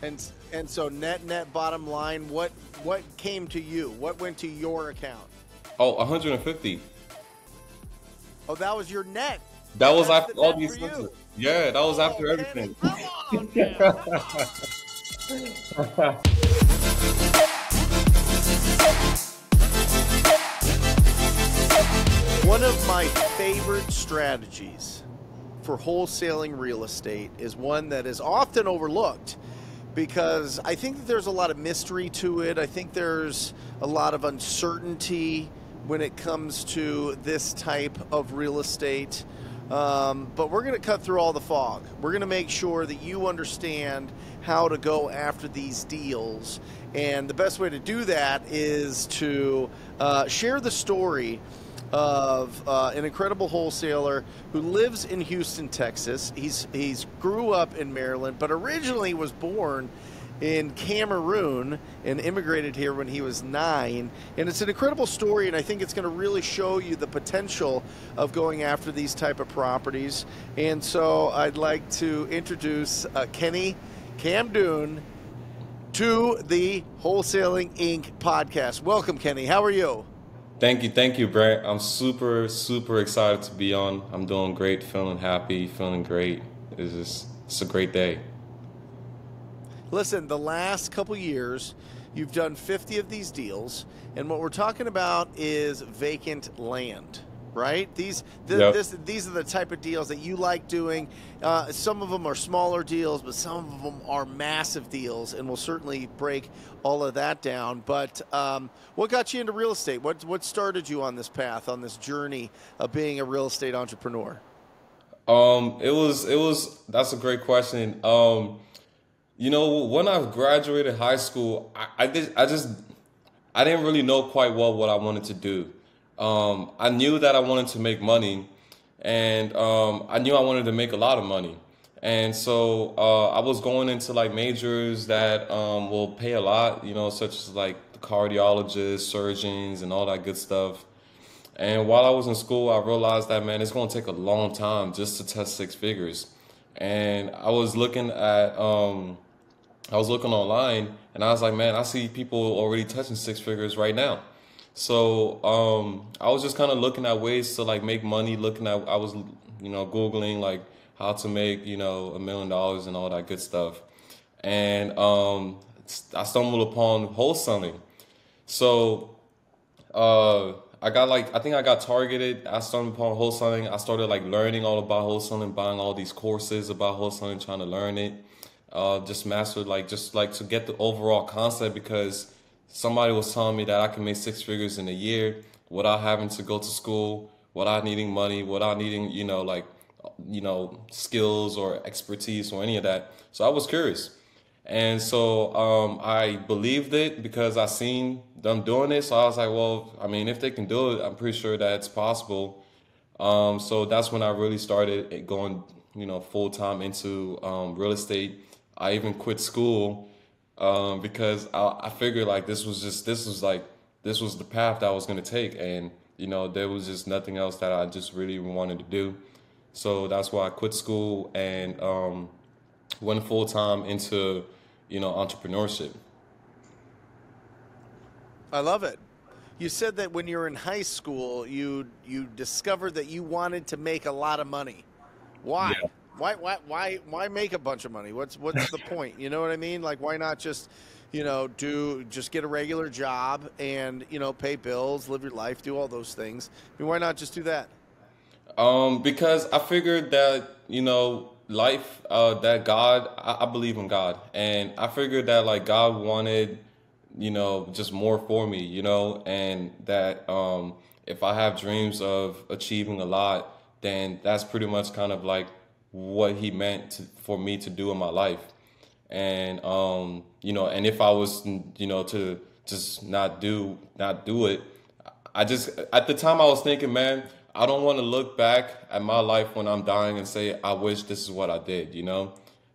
And so net bottom line, what came to you? What went to your account? Oh, 150. Oh, that was your net. That was That's after the all net the for you. expenses. Yeah, that was Oh, after Kenny, everything. come on, man. One of my favorite strategies for wholesaling real estate is one that is often overlooked because I think that there's a lot of mystery to it. I think there's a lot of uncertainty when it comes to this type of real estate. But we're going to cut through all the fog. We're going to make sure that you understand how to go after these deals. And the best way to do that is to share the story of an incredible wholesaler who lives in Houston, Texas. He's grew up in Maryland, but originally was born in Cameroon and immigrated here when he was 9. And it's an incredible story, and I think it's going to really show you the potential of going after these type of properties. And so I'd like to introduce Kenny Camdoon to the Wholesaling Inc. podcast. Welcome, Kenny. How are you? Thank you, Brent. I'm super excited to be on. I'm doing great, feeling happy, feeling great. It's a great day. Listen, the last couple years, you've done 50 of these deals, and what we're talking about is vacant land, right? These are the type of deals that you like doing. Some of them are smaller deals, but some of them are massive deals, and we'll certainly break all of that down. But what got you into real estate? What started you on this path, on this journey of being a real estate entrepreneur? That's a great question. When I graduated high school, I didn't really know quite well what I wanted to do. I knew that I wanted to make money, and I knew I wanted to make a lot of money. And so I was going into like majors that will pay a lot, such as like the cardiologists, surgeons, and all that good stuff. And while I was in school, I realized that, man, it's going to take a long time just to test six figures. And I was looking online, and I was like, man, I see people already touching six figures right now. So I was just kind of looking at ways to like make money. I was Googling like how to make $1 million and all that good stuff. And I stumbled upon wholesaling. So I think I got targeted. I stumbled upon wholesaling. I started like learning all about wholesaling, buying all these courses about wholesaling, trying to learn it. Just mastered just to get the overall concept, because somebody was telling me that I can make six figures in a year without having to go to school, without needing money, without needing, skills or expertise or any of that. So I was curious. And so I believed it because I seen them doing it. So I was like, well, I mean, if they can do it, I'm pretty sure that it's possible. So that's when I really started going, full time into real estate. I even quit school because I figured like this was the path that I was going to take, and there was just nothing else that I just really wanted to do. So that's why I quit school and went full time into entrepreneurship. I love it. You said that when you were in high school, you discovered that you wanted to make a lot of money. Why? Yeah. Why make a bunch of money? What's the point? You know what I mean? Like, why not just, just get a regular job and, pay bills, live your life, do all those things? I mean, why not just do that? Because I figured that, life, that God, I believe in God. And I figured that like God wanted, just more for me, and that if I have dreams of achieving a lot, then that's pretty much kind of like what he meant for me to do in my life. And and if I was to just not do it, I just, at the time I was thinking, man, I don't want to look back at my life when I'm dying and say I wish this is what I did,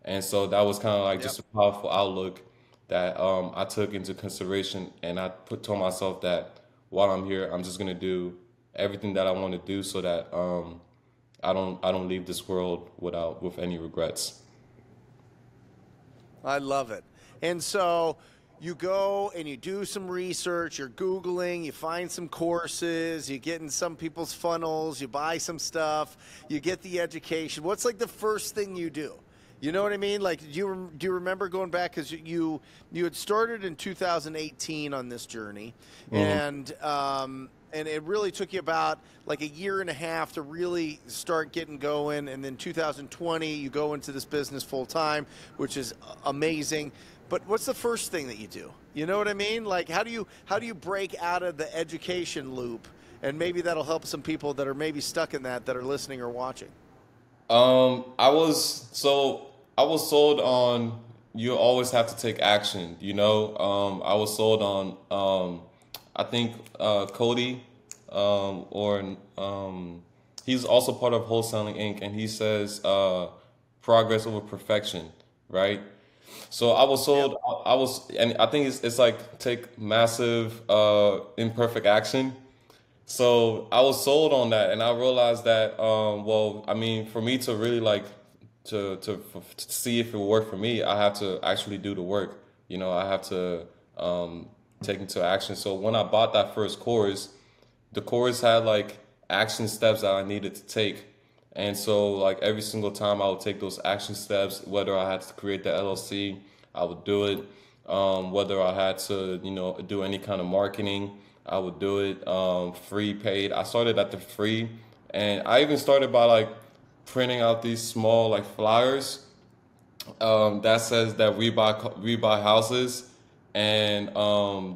and so that was kind of like just a powerful outlook that I took into consideration, and I told myself that while I'm here, I'm just gonna do everything that I want to do so that I don't leave this world with any regrets. I love it. And so you go and you do some research, you're Googling, you find some courses, you get in some people's funnels, you buy some stuff, you get the education. What's like the first thing you do? You know what I mean? Like, do you remember going back, because you had started in 2018 on this journey, and it really took you about like a year and a half to really start getting going, and then 2020 you go into this business full time, which is amazing. But what's the first thing that you do? You know what I mean? Like, how do you break out of the education loop? And maybe that'll help some people that are maybe stuck in that are listening or watching. I was sold on you always have to take action. I was sold on I think Cody he's also part of Wholesaling Inc. and he says progress over perfection, right? So I was sold. And I think it's like take massive imperfect action. So I was sold on that, and I realized that, for me to really like to see if it worked for me, I have to actually do the work. I have to take into action. So when I bought that first course, the course had like action steps that I needed to take. And so like every single time I would take those action steps, whether I had to create the LLC, I would do it. Whether I had to, do any kind of marketing, I would do it. Free, paid. I started at the free, and I even started by like printing out these small like flyers that says that we buy houses, and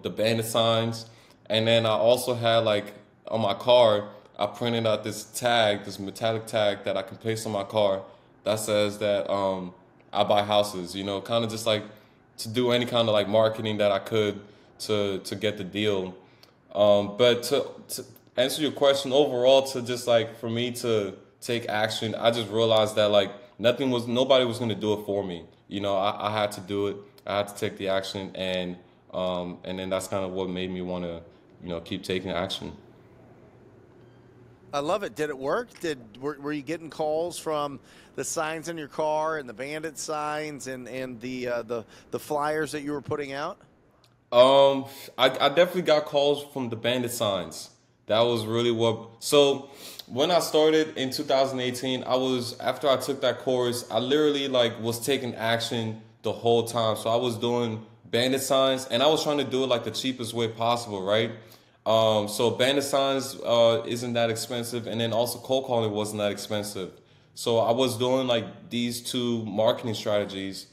the bandit signs. And then I also had like on my car, I printed out this tag, this metallic tag that I can place on my car that says that I buy houses. Kind of just like to do any kind of like marketing that I could to get the deal. But to answer your question overall, to just like for me to take action, I just realized that like nobody was going to do it for me. I had to do it. I had to take the action, and then that's kind of what made me want to, keep taking action. I love it. Did it work? Were you getting calls from the signs in your car and the bandit signs and the flyers that you were putting out? I definitely got calls from the bandit signs. That was really what. So when I started in 2018, after I took that course, I literally like was taking action the whole time. So I was doing bandit signs, and I was trying to do it like the cheapest way possible, right? So bandit signs isn't that expensive, and then also cold calling wasn't that expensive. So I was doing like these two marketing strategies,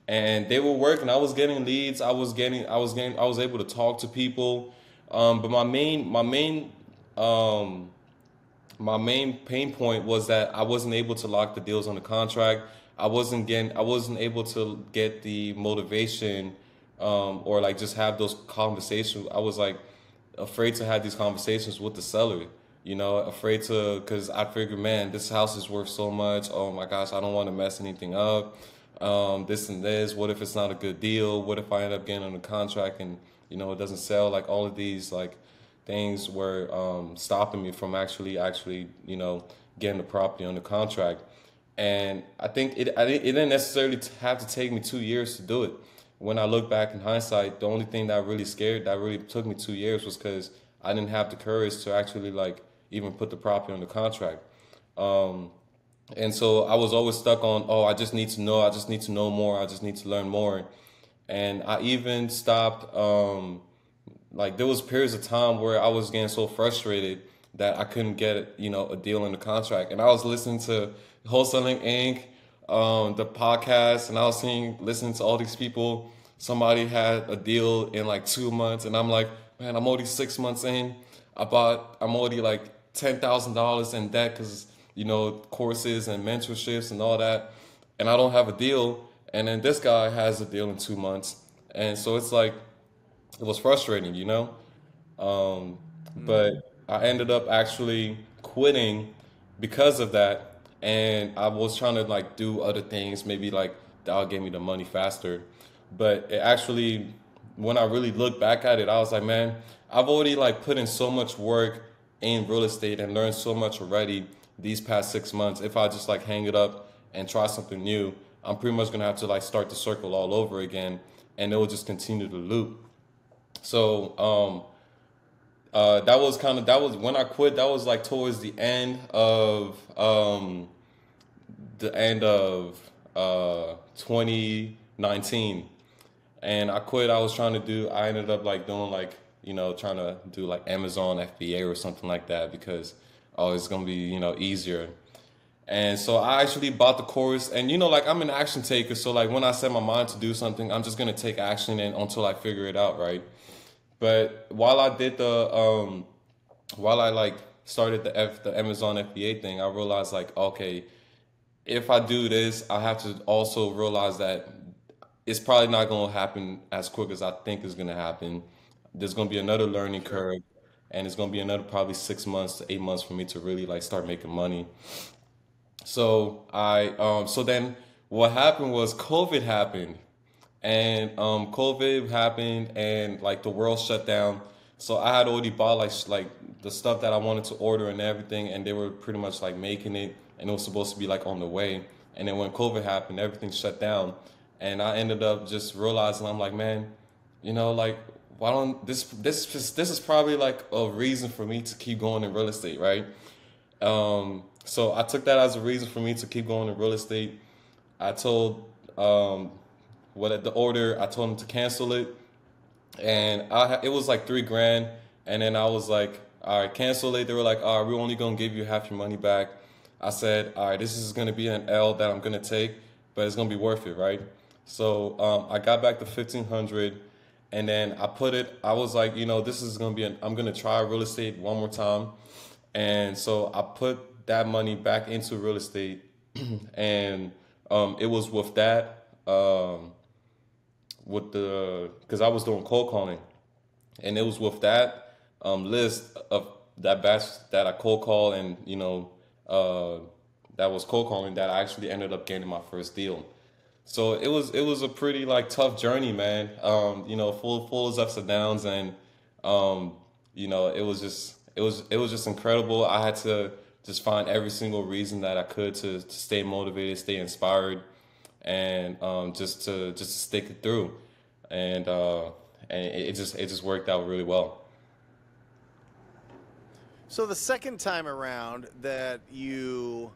and they were working. I was getting leads. I was able to talk to people. But my main pain point was that I wasn't able to lock the deals on the contract. I wasn't able to get the motivation, or like just have those conversations. I was like afraid to have these conversations with the seller, afraid to, because I figured, man, this house is worth so much. Oh my gosh, I don't want to mess anything up. This and this. What if it's not a good deal? What if I end up getting on a contract and it doesn't sell? Like all of these like things were stopping me from actually getting the property on the contract. And I think it didn't necessarily have to take me 2 years to do it. When I look back in hindsight, the only thing that really took me 2 years was because I didn't have the courage to actually like even put the property on the contract. And so I was always stuck on, I just need to know more, I just need to learn more. And I even stopped, like there was periods of time where I was getting so frustrated that I couldn't get, a deal in the contract. And I was listening to Wholesaling Inc., the podcast, and I was listening to all these people. Somebody had a deal in like 2 months, and I'm like, man, I'm already 6 months in. I'm already like $10,000 in debt because, courses and mentorships and all that, and I don't have a deal. And then this guy has a deal in 2 months, and so it's like it was frustrating, But I ended up actually quitting because of that. And I was trying to like do other things, maybe like that'll get me the money faster. But it actually, when I really look back at it, I was like, man, I've already like put in so much work in real estate and learned so much already these past 6 months. If I just like hang it up and try something new, I'm pretty much gonna have to like start the circle all over again, and it will just continue to loop. So that was when I quit. That was like towards the end of 2019, and I quit. I ended up like doing like trying to do like Amazon FBA or something like that because it's gonna be easier. And so I actually bought the course, and like I'm an action taker, so like when I set my mind to do something, I'm just gonna take action and until I figure it out, right? But while I like started the Amazon FBA thing, I realized like, okay, if I do this, I have to also realize that it's probably not going to happen as quick as I think it's going to happen. There's going to be another learning Sure. curve, and it's going to be another probably 6 months to 8 months for me to really like start making money. So then what happened was COVID happened, and COVID happened, and like the world shut down. So I had already bought like the stuff that I wanted to order and everything, and they were pretty much like making it, and it was supposed to be like on the way. And then when COVID happened, everything shut down, and I ended up just realizing I'm like, man, like why don't this is probably like a reason for me to keep going in real estate, right? So I took that as a reason for me to keep going in real estate. I told what at the order, I told him to cancel it, and it was like 3 grand, and then I was like, all right, cancel it. They were like, all right, we're only gonna give you half your money back. I said, all right, this is gonna be an L that I'm gonna take, but it's gonna be worth it, right? So I got back to 1,500, and then I was like, this is gonna I'm gonna try real estate one more time, and so I put that money back into real estate, and it was with that. Because I was doing cold calling, and it was with that list of that batch that I cold called, and that was cold calling, that I actually ended up getting my first deal. So it was a pretty like tough journey, man. Full of ups and downs, and it was just incredible. I had to just find every single reason that I could to stay motivated, stay inspired, and just to stick it through, and it just worked out really well. So the second time around that you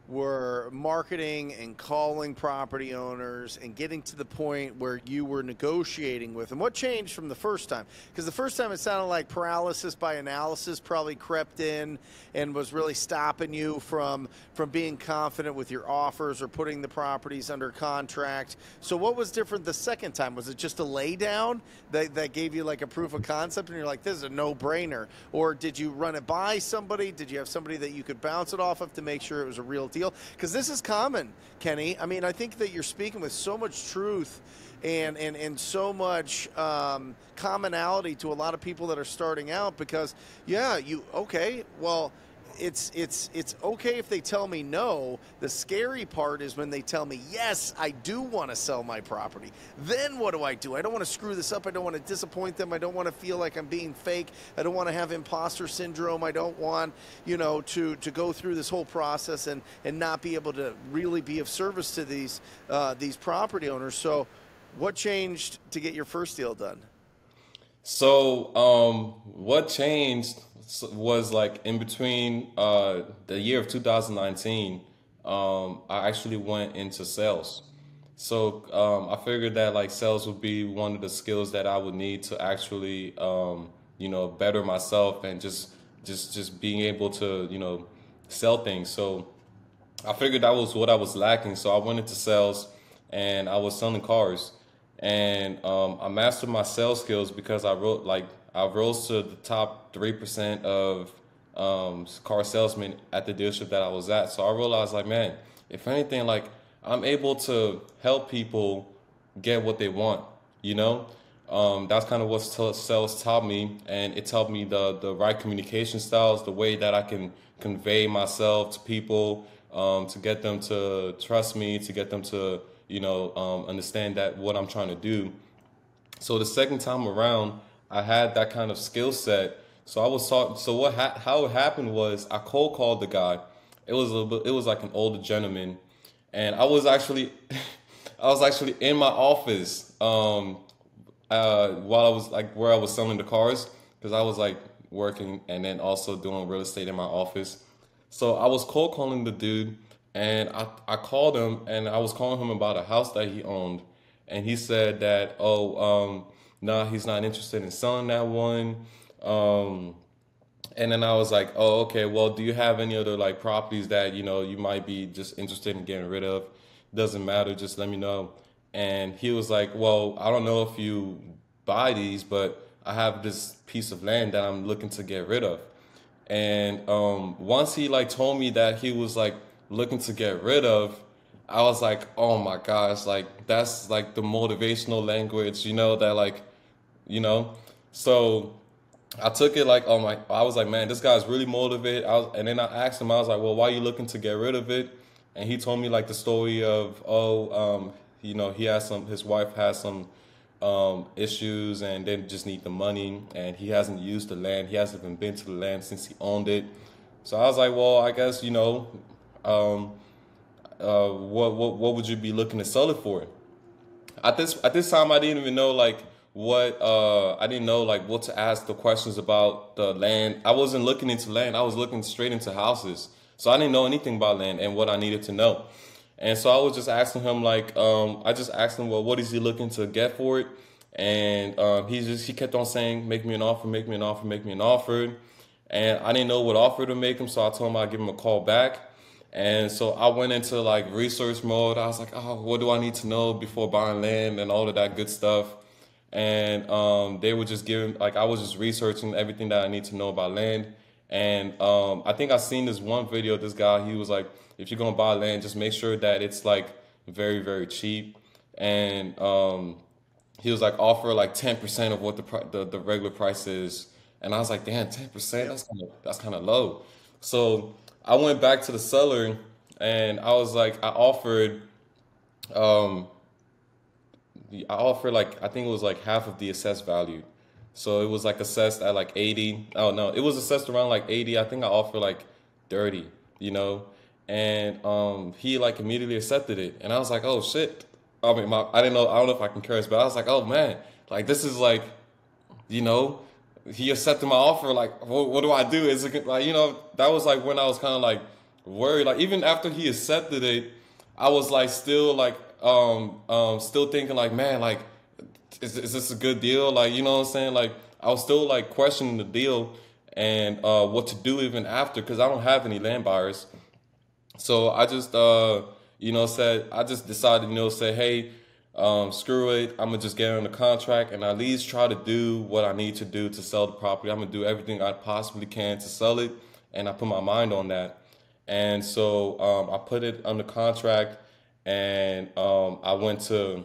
were marketing and calling property owners and getting to the point where you were negotiating with them, what changed from the first time? Because the first time it sounded like paralysis by analysis probably crept in and was really stopping you from being confident with your offers or putting the properties under contract. So what was different the second time? Was it just a lay down that gave you like a proof of concept and you're like, this is a no-brainer? Or did you run it by somebody? Did you have somebody that you could bounce it off of to make sure it was a real deal? Because this is common, Kenny. I mean, I think that you're speaking with so much truth and so much commonality to a lot of people that are starting out. Because it's okay if they tell me no. The scary part is when they tell me yes, I do want to sell my property. Then what do? I don't want to screw this up. I don't want to disappoint them. I don't want to feel like I'm being fake. I don't want to have imposter syndrome. I don't want to go through this whole process and not be able to really be of service to these property owners. So what changed to get your first deal done? So what changed was like in between the year of 2019, I actually went into sales. So I figured that like sales would be one of the skills that I would need to actually better myself, and just being able to sell things. So I figured that was what I was lacking. So I went into sales, and I was selling cars, and I mastered my sales skills because I rose to the top 3% of car salesmen at the dealership that I was at. So I realized, like, man, if anything, like, I'm able to help people get what they want, you know? That's kind of what sales taught me, and it taught me the right communication styles, the way that I can convey myself to people, to get them to trust me, to get them to, understand that what I'm trying to do. So the second time around, I had that kind of skill set. So I was talking. So how it happened was I cold called the guy. It was like an older gentleman, And I was actually, I was actually in my office while I was like where I was selling the cars, because I was like working and then also doing real estate in my office. So I was cold calling the dude, and I called him, and I was calling him about a house that he owned, and he said that, oh, nah, he's not interested in selling that one. Um, and then I was like, oh, okay, well, do you have any other like properties that, you might be just interested in getting rid of? Doesn't matter, just let me know. And he was like, well, I don't know if you buy these, but I have this piece of land that I'm looking to get rid of. And once he like told me that he was like looking to get rid of, I was like, oh my gosh, like that's like the motivational language, that like, you know. So I took it like, oh my, I was like, man, this guy's really motivated. And then I asked him, I was like, well, why are you looking to get rid of it? And he told me like the story of, he has his wife has some issues and then just need the money, and he hasn't used the land. He hasn't even been to the land since he owned it. So I was like, well, I guess, um, what would you be looking to sell it for? At this time, I didn't even know like what I didn't know like what to ask the questions about the land. I wasn't looking into land. I was looking straight into houses. So I didn't know anything about land and what I needed to know. And so I was just asking him like I just asked him, well, what is he looking to get for it? And he kept on saying, make me an offer, make me an offer, make me an offer. And I didn't know what offer to make him, so I told him I'd give him a call back. And so I went into like research mode. I was like, oh, what do I need to know before buying land and all of that good stuff. And they were just giving, like, I was just researching everything that I need to know about land. And I think I seen this one video. This guy, he was like, if you're gonna buy land, just make sure that it's like very, very cheap. And he was like, offer like 10% of what the regular price is. And I was like, damn, 10%? That's kind of low. So I went back to the seller, and I was like, um, I offered like, I think it was like half of the assessed value. So it was like assessed at like 80. Oh no, it was assessed around like 80. I think I offered like 30, you know. And he like immediately accepted it. And I was like, oh shit. I mean, I didn't know, I don't know if I can curse, but I was like, oh man, like this is like, you know, he accepted my offer. Like, what do I do? Is it like, that was like when I was kind of like worried. Like even after he accepted it, I was like still like still thinking like, man, like is this a good deal? Like, you know what I'm saying? Like I was still like questioning the deal and what to do even after, because I don't have any land buyers. So I just I just decided, say, hey, screw it. I'm gonna just get on the contract and at least try to do what I need to do to sell the property. I'm gonna do everything I possibly can to sell it, and I put my mind on that. And so I put it under contract, and I went to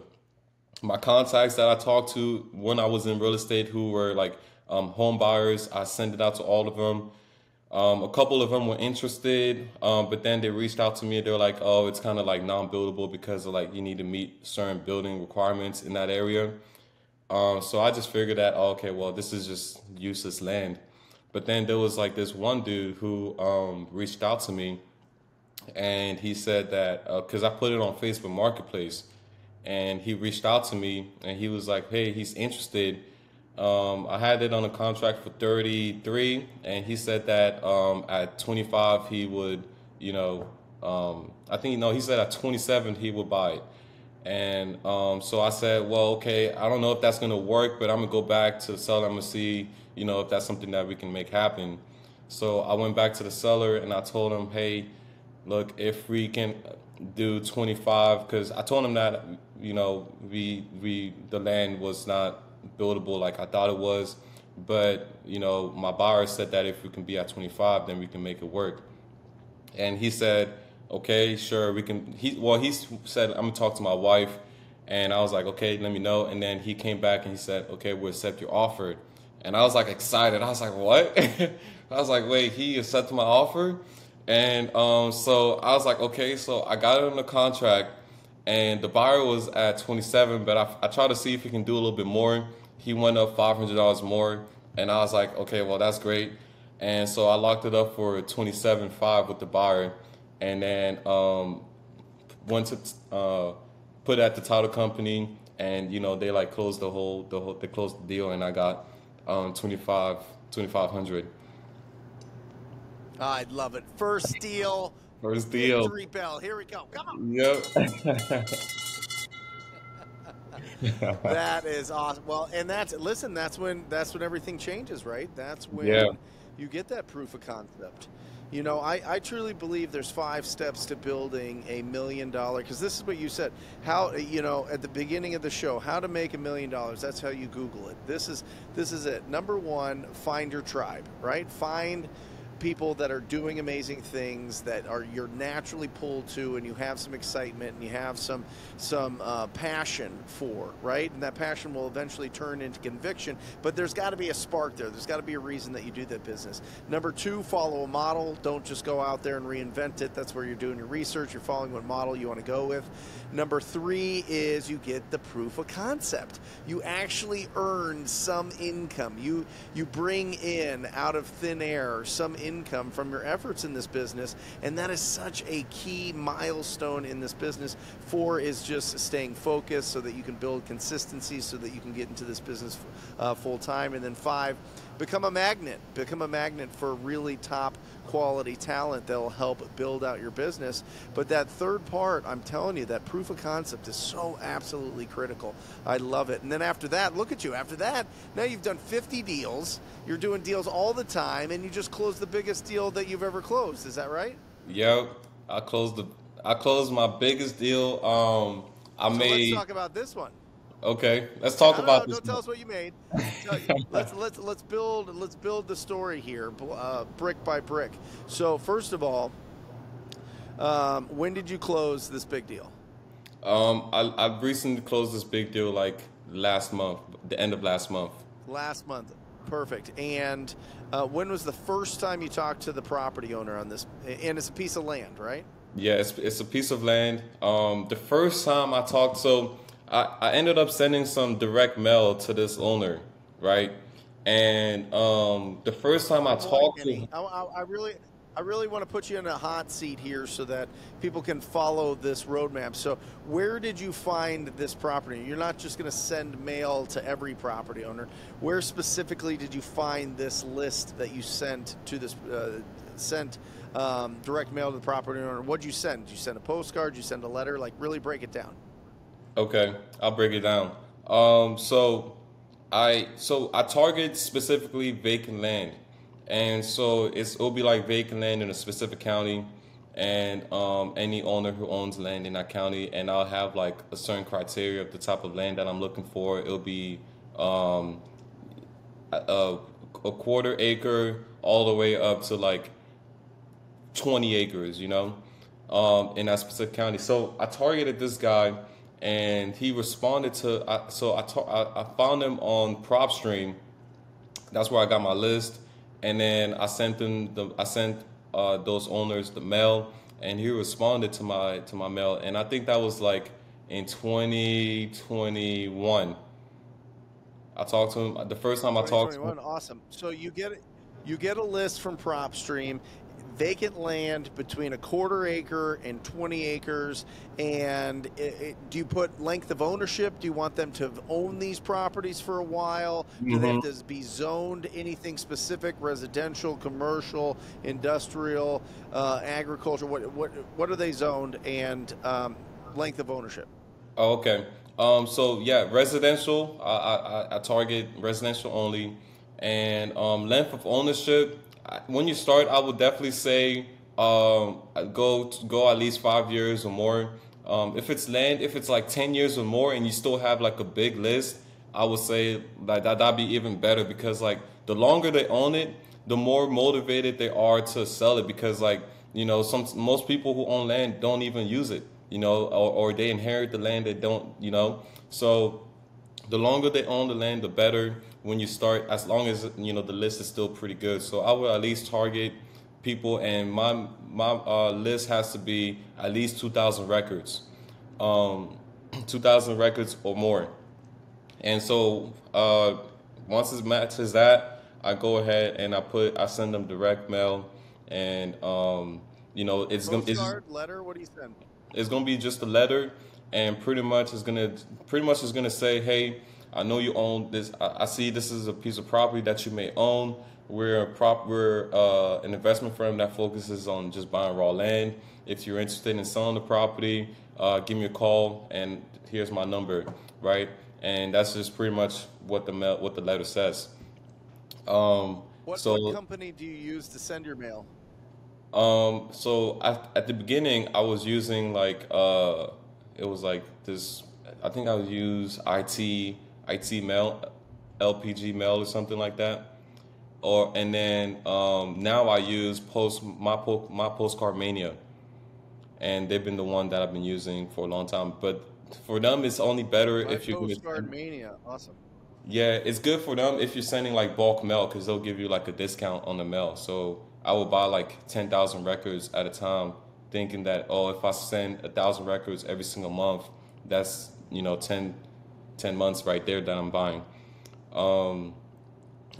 my contacts that I talked to when I was in real estate who were like home buyers. I sent it out to all of them. A couple of them were interested, but then they reached out to me. They were like, "Oh, it's kind of like non-buildable because of like you need to meet certain building requirements in that area." So I just figured that, oh, okay, well, this is just useless land. But then there was like this one dude who reached out to me, and he said that because I put it on Facebook Marketplace, and he reached out to me, and he was like, "Hey, he's interested." I had it on a contract for 33, and he said that at 25 he would, I think, he said at 27 he would buy it. And so I said, well, okay, I don't know if that's going to work, but I'm going to go back to the seller. I'm going to see, if that's something that we can make happen. So I went back to the seller and I told him, hey, look, if we can do 25, because I told him that, the land was not buildable like I thought it was, but my buyer said that if we can be at 25, then we can make it work. And he said, okay, sure, we can. He said, I'm gonna talk to my wife, and I was like, okay, let me know. And then he came back and he said, okay, we'll accept your offer. And I was like excited. I was like, what? I was like, wait, he accepted my offer? And so I was like, okay, so I got it on the contract. And the buyer was at 27, but I tried to see if he can do a little bit more. He went up $500 more, and I was like, okay, well, that's great. And so I locked it up for 27.5 with the buyer. And then went to put at the title company, and they like closed they closed the deal, and I got 2500. I love it. First deal, First deal. victory bell. Here we go. Come on. Yep. That is awesome. Well, and that's when everything changes, right? That's Yeah. when you get that proof of concept. I truly believe there's 5 steps to building $1 million, because this is what you said. How, at the beginning of the show, how to make $1 million. That's how you Google it. This is it. Number 1, find your tribe, right? Find people that are doing amazing things that you're naturally pulled to, and you have some excitement and you have some passion for, right? And that passion will eventually turn into conviction, but there's got to be a spark there. There's got to be a reason that you do that business. Number 2, follow a model. Don't just go out there and reinvent it. That's where you're doing your research. You're following what model you want to go with. Number 3 is you get the proof of concept. You actually earn some income. You bring in out of thin air some income from your efforts in this business, and that is such a key milestone in this business. 4 is just staying focused so that you can build consistency so that you can get into this business full time. And then 5, become a magnet. Become a magnet for really top quality talent that will help build out your business. But that third part, I'm telling you, that proof of concept is so absolutely critical. I love it. And then after that, look at you. After that, now you've done 50 deals. You're doing deals all the time, and you just closed the biggest deal that you've ever closed. Is that right? Yep. I closed my biggest deal. Let's talk about this one. Okay, let's talk about this. Don't tell us what you made. Let's build the story here, brick by brick. So first of all, when did you close this big deal? I recently closed this big deal like last month, the end of last month. Last month, perfect. And when was the first time you talked to the property owner on this? And it's a piece of land, right? Yeah, it's a piece of land. The first time I talked, so I ended up sending some direct mail to this owner, right? And the first time I talked to him, I really want to put you in a hot seat here so that people can follow this roadmap. So where did you find this property? You're not just going to send mail to every property owner. Where specifically did you find this list that you sent to this, direct mail to the property owner? What'd you send? Did you send a postcard? Did you send a letter? Like, really break it down. okay, I'll break it down. So I target specifically vacant land, and so it'll be like vacant land in a specific county, and any owner who owns land in that county, and I'll have like a certain criteria of the type of land that I'm looking for. It'll be a quarter acre all the way up to like 20 acres, in that specific county. So I targeted this guy, and he responded to. I found him on PropStream. That's where I got my list, and then I sent those owners the mail, and he responded to my mail, and I think that was like in 2021. I talked to him the first time I talked to him. Awesome. So you get a list from PropStream, vacant land between a quarter acre and 20 acres. And do you put length of ownership? Do you want them to own these properties for a while? Do they have to be zoned anything specific? Residential, commercial, industrial, agriculture? What are they zoned, and length of ownership? Oh, okay. So yeah, residential. I target residential only, and length of ownership. When you start, I would definitely say go at least 5 years or more. If it's land, if it's like 10 years or more, and you still have like a big list, I would say like that'd be even better, because like the longer they own it, the more motivated they are to sell it, because like most people who own land don't even use it. Or they inherit the land, they don't, So the longer they own the land, the better when you start, as long as, the list is still pretty good. So I would at least target people, and my list has to be at least 2,000 records, 2,000 records or more. And so once it matches that, I go ahead and I send them direct mail, and, it's going to. Postcard, letter, what do you send? It's gonna be just a letter, and pretty much is gonna say, hey, I know you own this. I see this is a piece of property that you may own. We're an investment firm that focuses on just buying raw land. If you're interested in selling the property, give me a call, and here's my number, right? And that's just pretty much what the letter says. Um, What so company do you use to send your mail? at the beginning, I was using it was like this. I think I would use IT mail, LPG mail or something like that. Or and then now I use my postcard mania, and they've been the one that I've been using for a long time. But for them, it's only better My if you're gonna postcard mania. Awesome. yeah, it's good for them if you're sending like bulk mail because they'll give you like a discount on the mail. So I will buy like 10,000 records at a time, thinking that, oh, if I send 1,000 records every single month, that's 10 months right there that I'm buying. Um,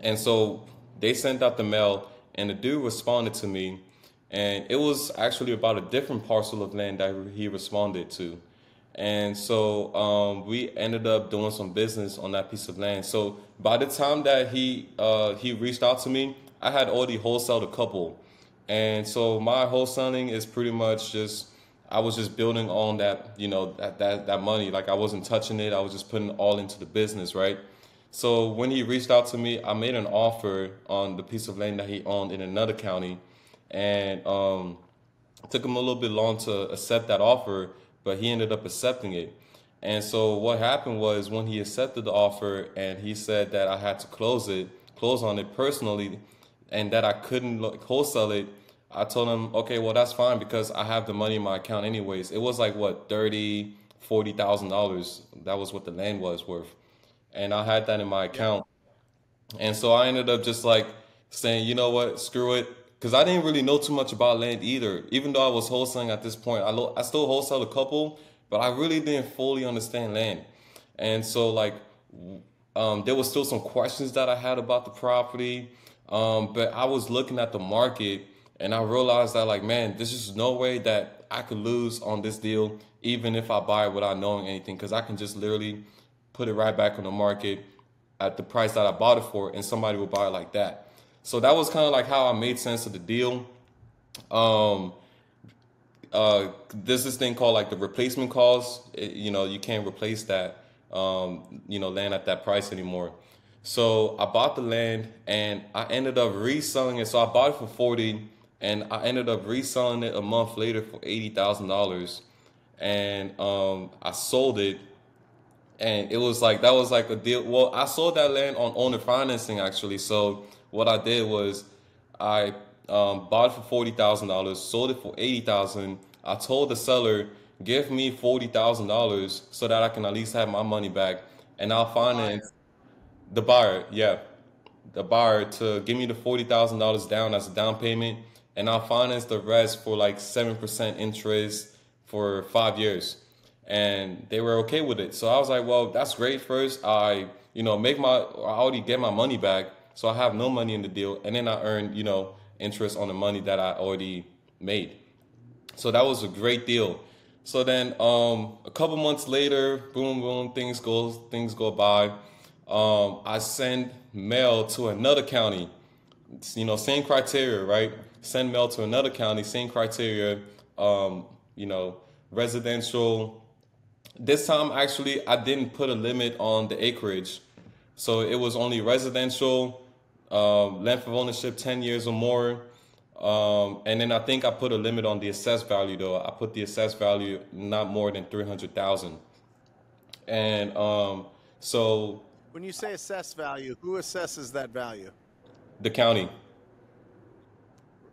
and so they sent out the mail, and the dude responded to me, and it was actually about a different parcel of land that he responded to. And so we ended up doing some business on that piece of land. So by the time that he reached out to me, I had already wholesaled a couple. And so my wholesaling is pretty much just I was just building on that, that money. Like I wasn't touching it. I was just putting it all into the business, right? So when he reached out to me, I made an offer on the piece of land that he owned in another county, and it took him a little bit long to accept that offer, but he ended up accepting it. And so what happened was when he accepted the offer and he said that I had to close on it personally, and that I couldn't wholesale it, I told him, okay, well that's fine because I have the money in my account anyways. It was like what, 40,000 dollars. That was what the land was worth, and I had that in my Yeah. account. And so I ended up just like saying, you know what, screw it. Because I didn't really know too much about land either. Even though I was wholesaling at this point, I still wholesale a couple, but I really didn't fully understand land. And so, like, there was still some questions that I had about the property. But I was looking at the market and I realized that, like, man, there's just no way that I could lose on this deal, even if I buy it without knowing anything, because I can just literally put it right back on the market at the price that I bought it for, and somebody will buy it like that. So that was kind of like how I made sense of the deal. Um, there's this thing called like the replacement cost. You can't replace that, land at that price anymore. So I bought the land and I ended up reselling it. So I bought it for 40, and I ended up reselling it a month later for $80,000. And I sold it, and it was like that was like a deal. Well, I sold that land on owner financing actually. So what I did was I bought it for $40,000, sold it for 80,000. I told the seller, give me $40,000 so that I can at least have my money back, and I'll The buyer. finance the buyer. Yeah, the buyer to give me the $40,000 down as a down payment, and I'll finance the rest for like 7% interest for 5 years. And they were okay with it. So I was like, well, that's great. First, I already get my money back, so I have no money in the deal, and then I earn, interest on the money that I already made. So that was a great deal. So then, a couple months later, boom, boom, things go by. I send mail to another county. Same criteria, right? Send mail to another county, same criteria. Um, you know, residential. This time, actually, I didn't put a limit on the acreage, so it was only residential, length of ownership 10 years or more. And then I think I put a limit on the assessed value though. I put the assessed value not more than 300,000. And so When you say assess value, who assesses that value? the county.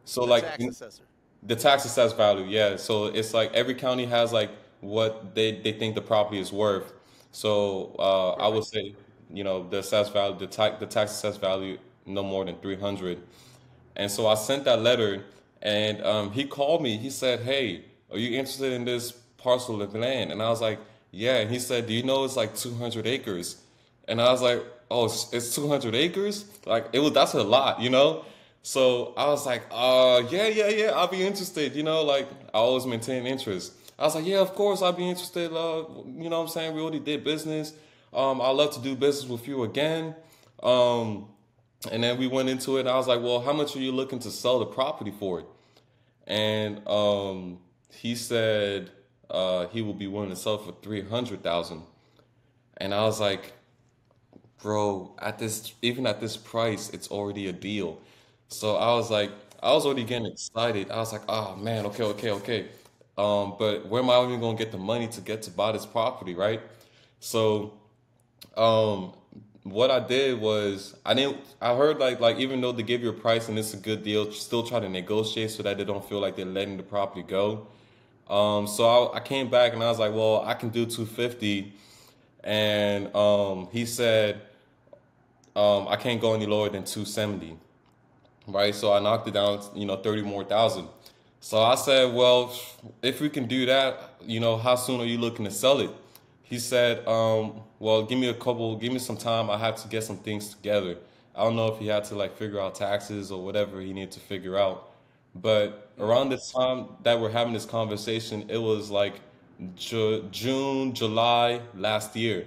So The like tax assessor. the tax assessed value, yeah. So it's like every county has like what they think the property is worth. So I would Perfect. say, the assessed value, the tax assessed value no more than 300. And so I sent that letter, and he called me. He said, "Hey, are you interested in this parcel of land?" And I was like, "Yeah." And he said, "Do you know it's like 200 acres?" And I was like, "Oh, it's 200 acres? Like that's a lot." So I was like, yeah, yeah, yeah, I'll be interested." Like I always maintain interest. I was like, yeah, of course I'd be interested. You know what I'm saying? We already did business. I'd love to do business with you again. Um, and then we went into it. And I was like, well, how much are you looking to sell the property for it? And he said he will be willing to sell for 300,000. And I was like, bro, at this even at this price, it's already a deal. So I was like, I was already getting excited. I was like, oh man, okay, okay, okay. But where am I even gonna get the money to get to buy this property, right? So um, what I did was I didn't. I heard like even though they give you a price and it's a good deal, still try to negotiate so that they don't feel like they're letting the property go. So I came back and I was like, well, I can do 250, and he said I can't go any lower than 270, right? So I knocked it down, 30 more thousand. So I said, well, if we can do that, how soon are you looking to sell it? He said, well, give me some time. I have to get some things together. I don't know if he had to like figure out taxes or whatever he needed to figure out. But around the time that we're having this conversation, it was like June, July last year,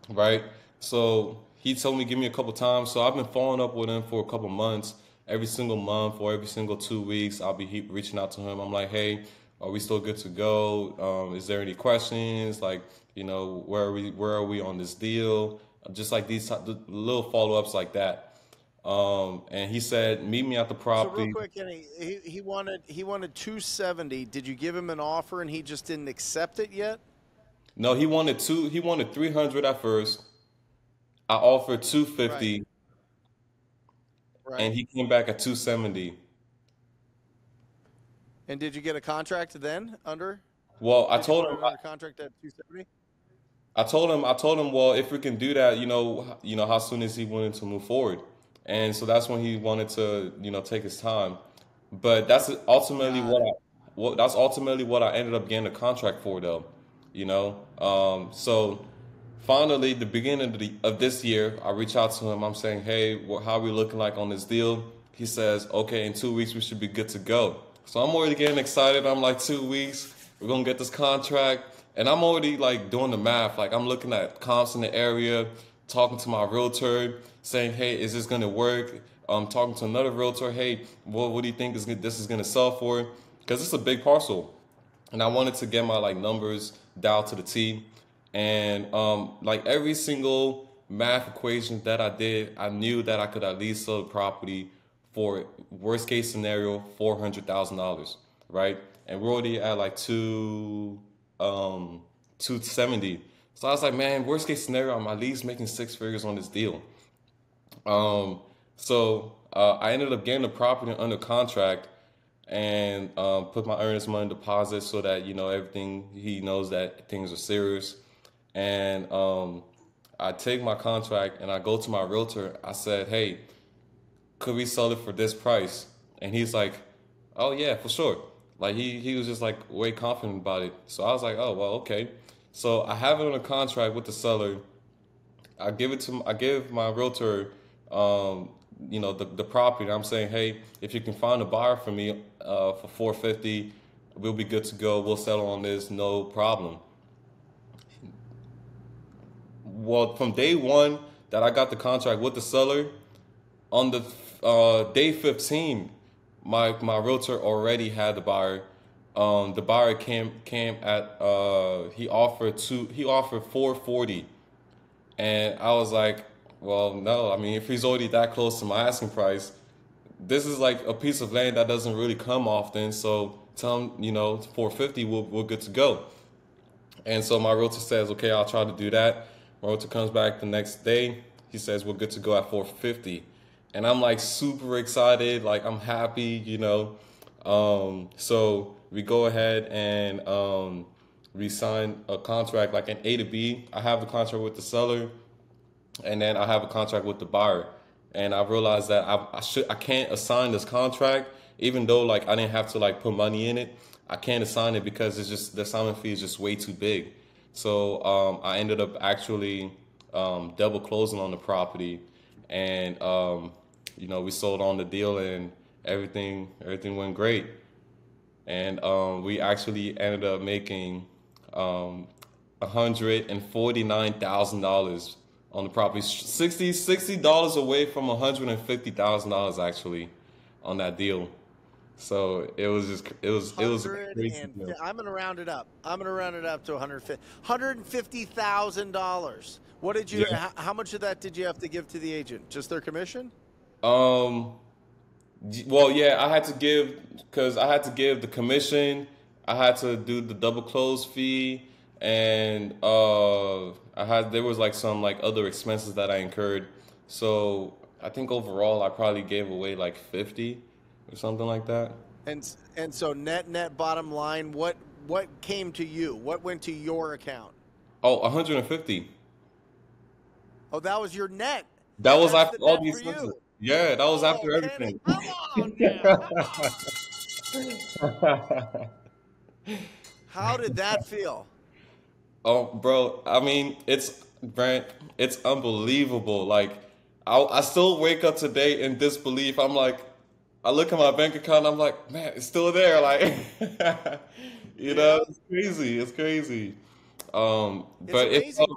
right? So he told me give me a couple times. So I've been following up with him for a couple months. Every single month or every single 2 weeks, I'll be reaching out to him. I'm like, hey, are we still good to go? Is there any questions? Like, where are we on this deal? Just like these little follow ups like that. And he said, meet me at the So real property. quick, Kenny, he wanted 270. Did you give him an offer and he just didn't accept it yet? No, he wanted 300 at first. I offered Right, 250 and right. he came back at 270. And did you get a contract then under? Well, Did you put it under contract at 270? I told him, well, if we can do that, how soon is he willing to move forward? And so that's when he wanted to, take his time. But Got it. that's ultimately what I ended up getting a contract for, though. So finally, the beginning of this year, I reach out to him. I'm saying, hey, how are we looking like on this deal? He says, okay, in 2 weeks we should be good to go. So I'm already getting excited. I'm like, 2 weeks, we're gonna get this contract, and I'm already like doing the math. Like I'm looking at comps in the area, talking to my realtor, saying, hey, is this gonna work? Talking to another realtor, hey, what do you think this is gonna sell for? Because it's a big parcel and I wanted to get my like numbers down to the T. And like every single math equation that I did, I knew that I could at least sell the property for worst case scenario $400,000, right? And we're already at like 270. So I was like, man, worst case scenario, I'm at least making six figures on this deal. Um, so I ended up getting the property under contract and put my earnest money deposit so that everything he knows that things are serious. And I take my contract and I go to my realtor. I said, "Hey, could we sell it for this price?" And he's like, "Oh yeah, for sure." Like he was just like way confident about it. So I was like, "Oh well, okay." So I have it on a contract with the seller. I give my realtor, um, the property. I'm saying, hey, if you can find a buyer for me for 450, we'll be good to go. We'll settle on this, no problem. Well, from day one that I got the contract with the seller, on the day 15, my realtor already had the buyer. The buyer came at he offered 440. And I was like, well, no. I mean, if he's already that close to my asking price, this is like a piece of land that doesn't really come often. So tell him, 450, we're good to go. And so my realtor says, okay, I'll try to do that. My realtor comes back the next day. He says, we're good to go at 450. And I'm like super excited. Like I'm happy. So we go ahead and we sign a contract like an A to B. I have the contract with the seller and then I have a contract with the buyer. And I realized that I can't assign this contract, even though like I didn't have to like put money in it. I can't assign it because it's just the assignment fee is just way too big. So I ended up actually double closing on the property, and we sold on the deal, and everything went great. and we actually ended up making $149,000 on the property. $60 away from $150,000 actually on that deal. So it was just it was a Hundred crazy and deal. I'm gonna round it up. I'm gonna round it up to $150,000. What did you? Yeah. How much of that did you have to give to the agent? Just their commission? Um. Well, yeah, I had to give because I had to give the commission. I had to do the double close fee, and there was like some like other expenses that I incurred. So I think overall I probably gave away like 50 or something like that. And so net bottom line, what came to you? What went to your account? Oh, 150. Oh, that was your net. That was That's after the all net the for you. expenses. Yeah, that was Oh, after Kenny, everything. come on now. Come on. How did that feel? Oh, bro, I mean, it's Brent, it's unbelievable. Like, I still wake up today in disbelief. I'm like, I look at my bank account, I'm like, man, it's still there. Like, Yeah. it's crazy. It's crazy. It's But it's, amazing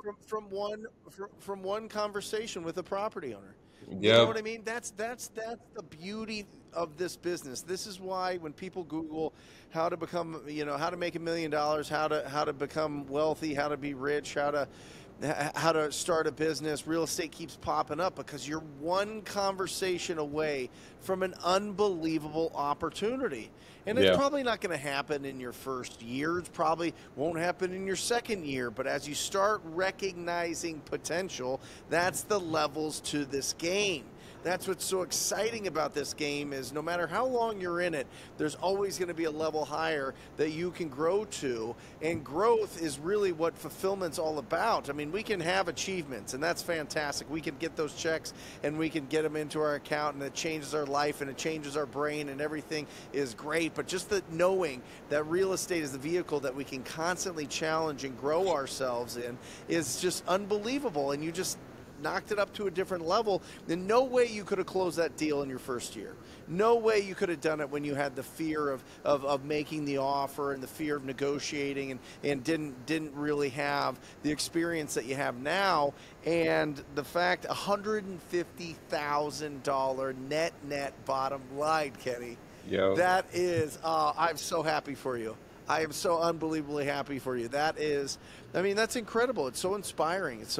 from one conversation with a property owner. You know yeah, what I mean? That's the beauty of this business. This is why when people Google how to become, how to make $1 million, how to become wealthy, how to be rich, how to start a business, real estate keeps popping up because you're one conversation away from an unbelievable opportunity. And it's yeah, probably not going to happen in your first year. It probably won't happen in your second year. But as you start recognizing potential, that's the levels to this game. That's what's so exciting about this game is no matter how long you're in it, there's always going to be a level higher that you can grow to. And growth is really what fulfillment's all about. I mean, we can have achievements, and that's fantastic. We can get those checks, and we can get them into our account, and it changes our life, and it changes our brain, and everything is great. But just the knowing that real estate is the vehicle that we can constantly challenge and grow ourselves in is just unbelievable. And you just knocked it up to a different level. Then no way you could have closed that deal in your first year. No way you could have done it when you had the fear of making the offer and the fear of negotiating and didn't really have the experience that you have now. And the fact $150,000 net bottom line, Kenny. yeah, That is, I'm so happy for you. I am so unbelievably happy for you. That is, I mean, that's incredible. It's so inspiring. It's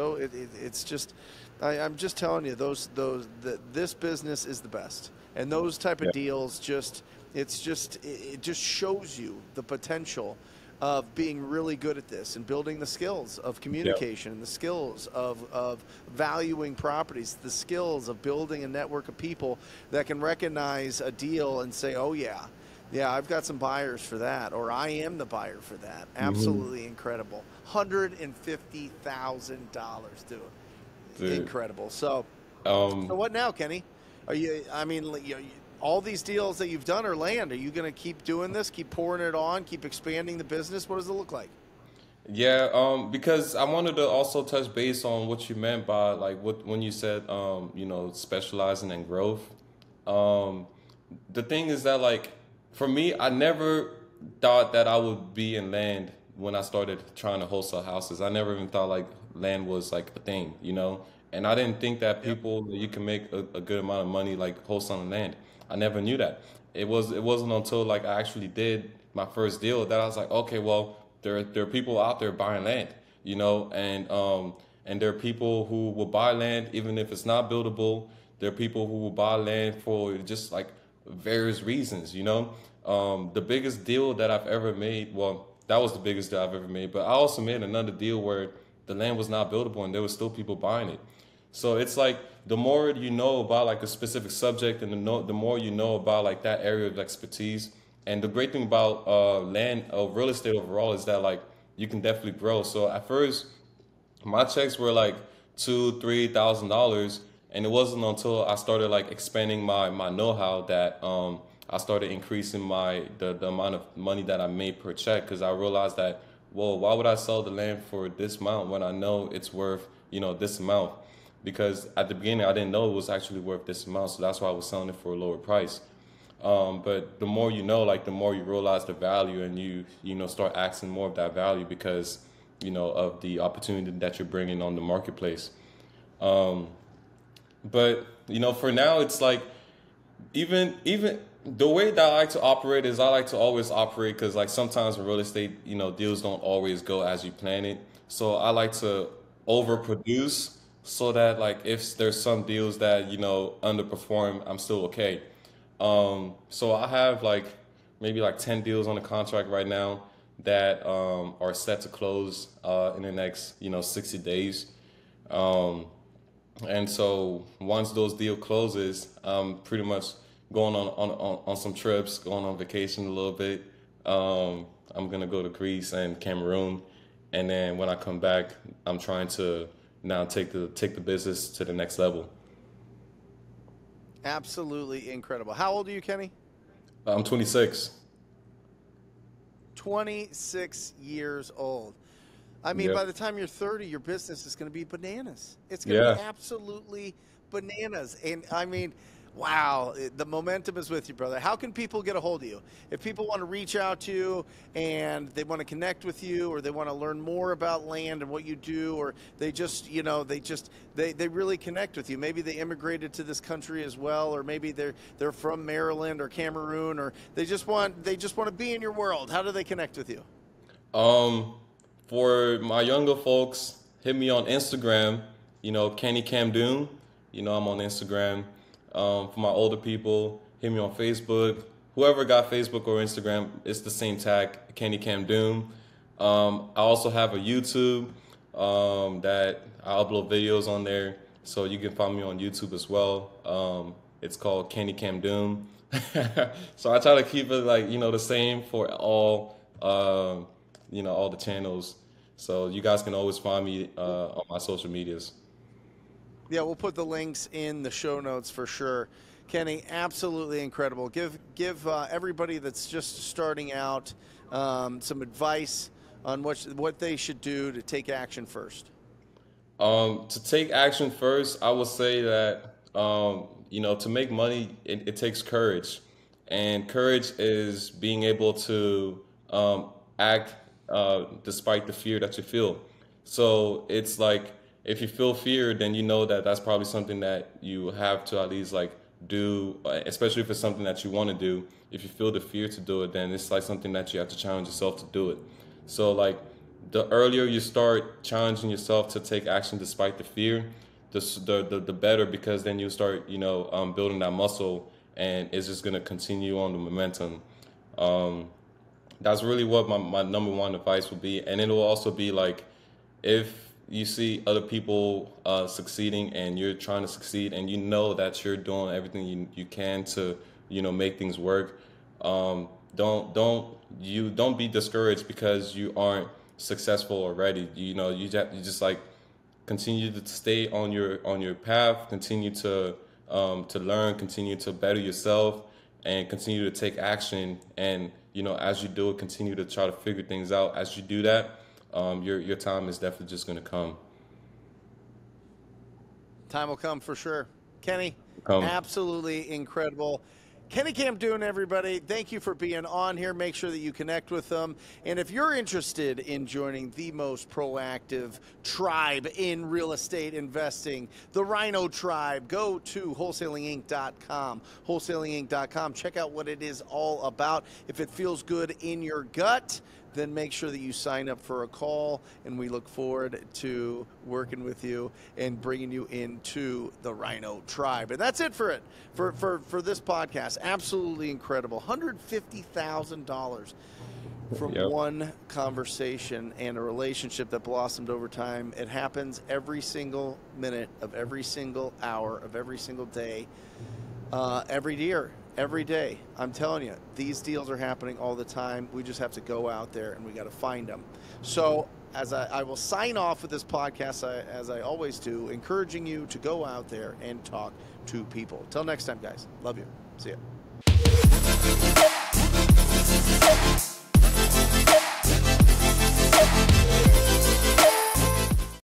just, I'm just telling you, this business is the best, and those type of yeah, deals it just shows you the potential of being really good at this and building the skills of yeah. communication, the skills of valuing properties, the skills of building a network of people that can recognize a deal and say, oh yeah. Yeah, I've got some buyers for that, or I am the buyer for that. Hmm. Absolutely incredible. $150,000, dude. Dude, Incredible. So um, what now, Kenny? Are you? I mean, all these deals that you've done are land. Are you going to keep doing this? Keep pouring it on? Keep expanding the business? What does it look like? yeah, because I wanted to also touch base on what you meant by like what when you said specializing in growth. Um, the thing is that like for me, I never thought that I would be in land when I started trying to wholesale houses. I never even thought like land was like a thing, you know. And I didn't think that Yep. people you can make a good amount of money like wholesaling land. I never knew that. It wasn't until like I actually did my first deal that I was like, okay, well there are people out there buying land, you know, and there are people who will buy land even if it's not buildable. There are people who will buy land for just like various reasons, you know. The biggest deal that I've ever made, well, that was the biggest deal I've ever made, but I also made another deal where the land was not buildable and there was still people buying it. So it's like the more you know about like a specific subject and the more you know about like that area of expertise. And the great thing about land real estate overall is that like you can definitely grow. So at first my checks were like $2,000, $3,000, and it wasn't until I started like expanding my know-how that I started increasing the amount of money that I made per check because I realized that, well, why would I sell the land for this amount when I know it's worth this amount? Because at the beginning I didn't know it was actually worth this amount, so that's why I was selling it for a lower price. But the more you know, like the more you realize the value, and you know start asking more of that value because you know of the opportunity that you're bringing on the marketplace. Um, but you know, for now, it's like even the way that I like to operate is I like to always operate because like sometimes in real estate, you know, deals don't always go as you plan it. So I like to overproduce so that like if there's some deals that you know underperform, I'm still okay. So I have like maybe like 10 deals on the contract right now that are set to close in the next you know 60 days. Um, and so once those deal closes, I'm pretty much going on some trips, going on vacation a little bit. I'm gonna go to Greece and Cameroon, and then when I come back, I'm trying to now take the business to the next level. Absolutely incredible. How old are you, Kenny? I'm 26. 26 years old. I mean, Yep. by the time you're 30, your business is going to be bananas. It's going to Yeah. be absolutely bananas. And I mean, wow, the momentum is with you, brother. How can people get a hold of you? If people want to reach out to you and they want to connect with you, or they want to learn more about land and what you do, or they just, you know, they really connect with you. Maybe they immigrated to this country as well, or maybe they're from Maryland or Cameroon, or they just want to be in your world. How do they connect with you? Um, for my younger folks, hit me on Instagram. You know, Kenny Camdoon. You know, I'm on Instagram. For my older people, hit me on Facebook. Whoever got Facebook or Instagram, it's the same tag, Kenny Camdoon. I also have a YouTube that I upload videos on there, so you can find me on YouTube as well. It's called Kenny Camdoon. So I try to keep it like you know the same for all you know all the channels. So you guys can always find me on my social medias. Yeah, we'll put the links in the show notes for sure. Kenny, absolutely incredible. Give everybody that's just starting out some advice on what they should do to take action first. To take action first, I would say that you know to make money, it takes courage, and courage is being able to act despite the fear that you feel. So it's like if you feel fear, then you know that that's probably something that you have to at least like do, especially if it's something that you want to do. If you feel the fear to do it, then it's like something that you have to challenge yourself to do it. So like the earlier you start challenging yourself to take action despite the fear, the better because then you start you know building that muscle and it's just gonna continue on the momentum. Um, that's really what my number one advice would be, and it will also be like if you see other people succeeding and you're trying to succeed and you know that you're doing everything you can to you know make things work, don't be discouraged because you aren't successful already. You know you just like continue to stay on your path, continue to learn, continue to better yourself, and continue to take action. And you know, as you do it, continue to try to figure things out. As you do that, your time is definitely just going to come. Time will come for sure. Kenny, Come. absolutely incredible. Kenny Camdoon, everybody, thank you for being on here. Make sure that you connect with them. And if you're interested in joining the most proactive tribe in real estate investing, the Rhino Tribe, go to wholesalinginc.com. Wholesalinginc.com. Check out what it is all about. If it feels good in your gut, then make sure that you sign up for a call, and we look forward to working with you and bringing you into the Rhino Tribe. And that's it for this podcast. Absolutely incredible. $150,000 from Yep. one conversation and a relationship that blossomed over time. It happens every single minute of every single hour of every single day, every year. Every day. I'm telling you, these deals are happening all the time. We just have to go out there and we got to find them. So as I will sign off with this podcast, as I always do, encouraging you to go out there and talk to people. Till next time, guys. Love you. See ya.